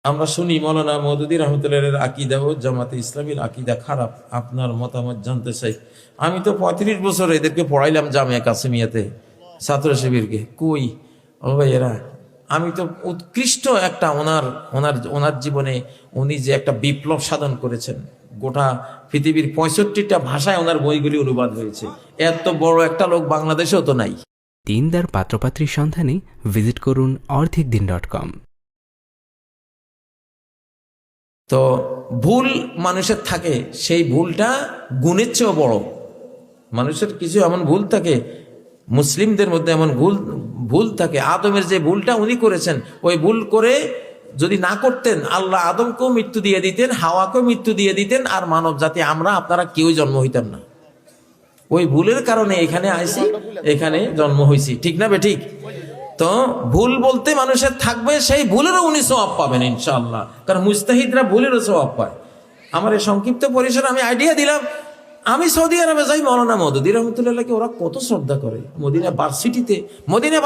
আমরা শুনি মৌলানা মওদুদী রহমতুল্লাহের আকীদা ও জামাতে ইসলামীর আকীদা খারাপ, আপনার মতামত জানতে চাই। আমি তো 35 বছর এদেরকে পড়াইলাম জামিয়া কাসেমিয়াতে, ছাত্র শিবিরকে। কই ও ভাইয়েরা, আমি তো উৎকৃষ্ট একটা ওনার জীবনে উনি যে একটা বিপ্লব সাধন করেছেন, গোটা পৃথিবীর 65টা ভাষায় ওনার বইগুলি অনুবাদ হয়েছে। এত বড় একটা লোক বাংলাদেশেও তো নাই। দিনদার পাত্রপাত্রীর সন্ধানে ভিজিট করুন orthikdin.com। তো ভুল মানুষের থাকে, সেই ভুলটা গুণের চেয়েও বড়। মানুষের কিছু এমন ভুল থাকে, মুসলিমদের মধ্যে এমন ভুল থাকে। আদমের যে ভুলটা উনি করেছেন, ওই ভুল করে যদি না করতেন, আল্লাহ আদমকেও মৃত্যু দিয়ে দিতেন, হাওয়াকেও মৃত্যু দিয়ে দিতেন, আর মানব জাতি আপনারা কেউ জন্ম হইতেন না। ওই ভুলের কারণে এখানে আইছি, এখানে জন্ম হয়েছি, ঠিক না বেঠিক? তো ভুল বলতে মানুষের থাকবে, সেই ভুলেরও উনি সওয়াব পাবেন ইনশাআল্লাহ, কারণ মুজতাহিদরা ভুলেরও সওয়াব পায়। আমার এই সংক্ষিপ্ত পরিসরে আমি আইডিয়া দিলাম। আমি সৌদি আরবে যাই, মৌলানা মওদুদী রহমতুল্লাহকে ওরা কত শ্রদ্ধা করে। মদিনা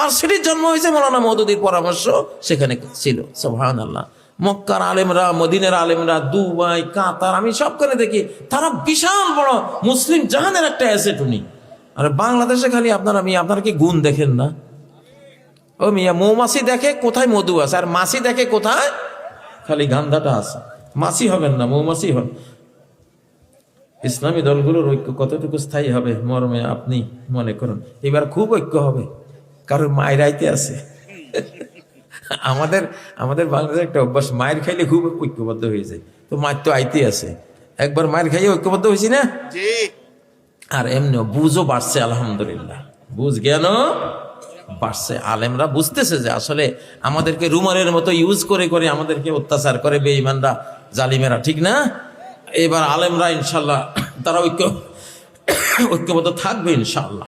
ভার্সিটির জন্ম হয়েছে, মৌলানা মওদুদীর পরামর্শ সেখানে ছিল। সুবহানাল্লাহ। মক্কার আলেমরা, মদিনার আলেমরা, দুবাই, কাতার, আমি সবখানে দেখি তারা বিশাল বড় মুসলিম জাহানের একটা অ্যাসেট উনি। আর বাংলাদেশে খালি আপনারা কি গুণ দেখেন না? ও মিয়া, মৌমাছি দেখে কোথায় মধু আছে, আর মাছি দেখে কোথায় খালি গান্ধাটা আছে। মাছি হবেন না, মৌমাছি হন। ইসলামী দলগুলোর ঐক্য কতটুকু স্থায়ী হবে মর্মে আপনি মনে করুন? এবার খুব ঐক্য হবে, কারণ মায়ের আইতে আছে। আমাদের বাংলাদেশের একটা অভ্যাস, মায়ের খাইলে খুব ঐক্যবদ্ধ হয়ে যায়। তো মায়ের তো আইতে আছে, একবার মায়ের খাইয়ে ঐক্যবদ্ধ হয়েছি না। আর এমনিও বুঝও বাড়ছে, আলহামদুলিল্লাহ, বুঝ জ্ঞানও বাড়ছে। আলেমরা বুঝতেছে যে আসলে আমাদেরকে রুমালের মতো ইউজ করে করে আমাদেরকে অত্যাচার করে বেঈমানরা, জালিমেরা, ঠিক না? এবার আলেমরা ইনশাল্লাহ তারা ঐক্যবদ্ধ থাকবে ইনশাল্লাহ।